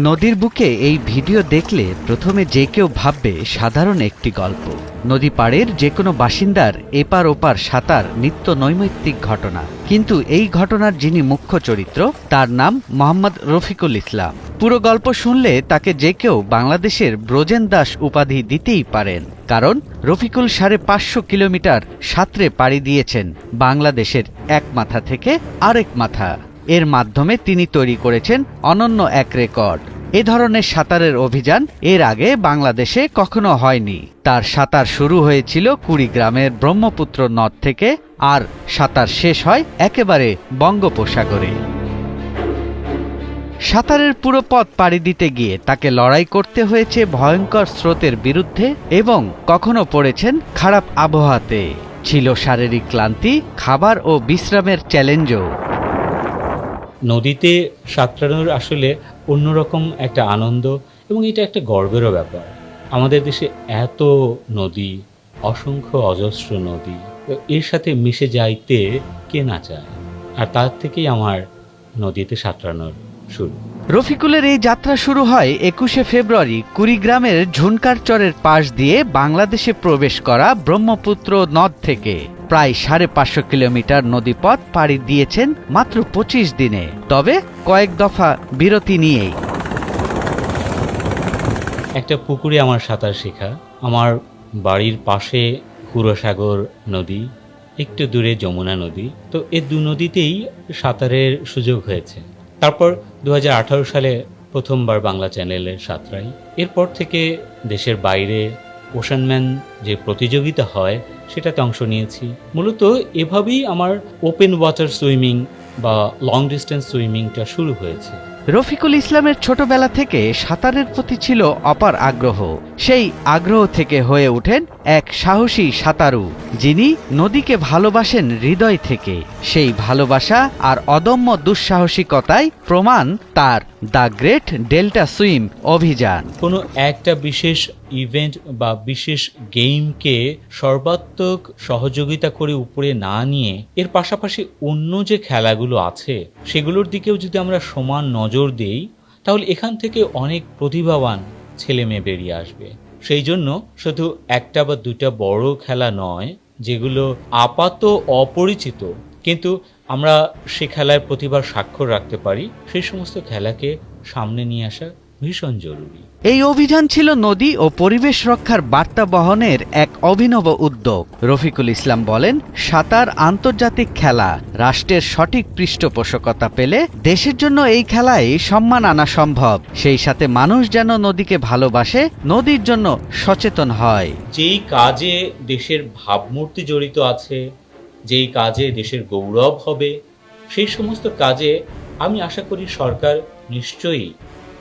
নদীর বুকে এই ভিডিও দেখলে প্রথমে যে কেউ ভাববে সাধারণ একটি গল্প। নদী পাড়ের যে কোনো বাসিন্দার এপার ওপার সাঁতার নিত্য নৈমিত্তিক ঘটনা, কিন্তু এই ঘটনার যিনি মুখ্য চরিত্র তার নাম মোহাম্মদ রফিকুল ইসলাম। পুরো গল্প শুনলে তাকে যে কেউ বাংলাদেশের ব্রজেন দাস উপাধি দিতেই পারেন, কারণ রফিকুল 550 কিলোমিটার সাঁতরে পাড়ি দিয়েছেন বাংলাদেশের এক মাথা থেকে আরেক মাথা। এর মাধ্যমে তিনি তৈরি করেছেন অনন্য এক রেকর্ড। এ ধরনের সাঁতারের অভিযান এর আগে বাংলাদেশে কখনো হয়নি। তার সাঁতার শুরু হয়েছিল কুড়িগ্রামের ব্রহ্মপুত্র নদ থেকে, আর সাঁতার শেষ হয় একেবারে বঙ্গোপসাগরে। সাঁতারের পুরো পথ পাড়ি দিতে গিয়ে তাকে লড়াই করতে হয়েছে ভয়ঙ্কর স্রোতের বিরুদ্ধে, এবং কখনো পড়েছেন খারাপ আবহাওয়াতে। ছিল শারীরিক ক্লান্তি, খাবার ও বিশ্রামের চ্যালেঞ্জও। নদীতে সাঁতরানোর আসলে অন্যরকম একটা আনন্দ, এবং এটা একটা গর্বেরও ব্যাপার। আমাদের দেশে এত নদী, অসংখ্য অজস্র নদী, এর সাথে মিশে যাইতে কে না চায়। আর তার থেকেই আমার নদীতে সাঁতরানোর শুরু। রফিকুলের এই যাত্রা শুরু হয় 21শে ফেব্রুয়ারি কুড়িগ্রামের ঝুনকারচরের পাশ দিয়ে বাংলাদেশে প্রবেশ করা ব্রহ্মপুত্র নদ থেকে। প্রায় 550 কিলোমিটার নদীপথ পাড়ি দিয়েছেন মাত্র 25 দিনে, তবে কয়েক দফা বিরতি নিয়েই। একটা পুকুরে আমার সাঁতার শেখা, আমার বাড়ির পাশে ক্ষীরসাগর নদী, একটু দূরে যমুনা নদী, তো এই দু নদীতেই সাঁতারের সুযোগ হয়েছে। তারপর 2018 সালে প্রথমবার বাংলা চ্যানেলের সাঁতরাই। এরপর থেকে দেশের বাইরে ওশানম্যান যে প্রতিযোগিতা হয় সেটাতে অংশ নিয়েছি। মূলত এভাবেই আমার ওপেন ওয়াটার সুইমিং বা লং ডিস্টেন্স সুইমিংটা শুরু হয়েছে। রফিকুল ইসলামের ছোটবেলা থেকে সাঁতারের প্রতি ছিল অপার আগ্রহ। সেই আগ্রহ থেকে হয়ে ওঠেন এক সাহসী সাঁতারু, যিনি নদীকে ভালোবাসেন হৃদয় থেকে। সেই ভালোবাসা আর অদম্য দুঃসাহসিকতায় প্রমাণ তার দ্য গ্রেট ডেল্টা সুইম অভিযান। কোনো একটা বিশেষ ইভেন্ট বা বিশেষ গেমকে সর্বাত্মক সহযোগিতা করে উপরে না নিয়ে এর পাশাপাশি অন্য যে খেলাগুলো আছে সেগুলোর দিকেও যদি আমরা সমান নজর দেই, তাহলে এখান থেকে অনেক প্রতিভাবান ছেলে মেয়ে বেরিয়ে আসবে। সেই জন্য শুধু একটা বা দুটা বড় খেলা নয়, যেগুলো আপাত অপরিচিত কিন্তু আমরা সে খেলায় প্রতিভার স্বাক্ষর রাখতে পারি, সেই সমস্ত খেলাকে সামনে নিয়ে আসা ভীষণ জরুরি। এই অভিযান ছিল নদী ও পরিবেশ রক্ষার বার্তা বহনের এক অভিনব উদ্যোগ। রফিকুল ইসলাম বলেন, সাঁতার আন্তর্জাতিক খেলা, রাষ্ট্রের সঠিক পৃষ্ঠপোষকতা পেলে দেশের জন্য এই খেলায় সম্মান আনা সম্ভব। সেই সাথে মানুষ যেন নদীকে ভালোবাসে, নদীর জন্য সচেতন হয়। যেই কাজে দেশের ভাবমূর্তি জড়িত আছে, যেই কাজে দেশের গৌরব হবে, সেই সমস্ত কাজে আমি আশা করি সরকার নিশ্চয়ই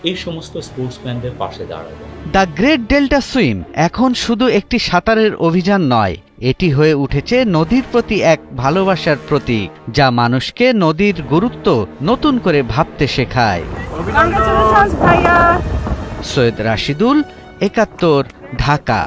এই সমস্ত স্পোর্টসম্যানদের পাশে দাঁড়াবে। দ্য গ্রেট ডেল্টা সুইম এখন শুধু একটি সাঁতারের অভিযান নয়, এটি হয়ে উঠেছে নদীর প্রতি এক ভালোবাসার প্রতীক, যা মানুষকে নদীর গুরুত্ব নতুন করে ভাবতে শেখায়। সৈয়দ রাশিদুল, 71, ঢাকা।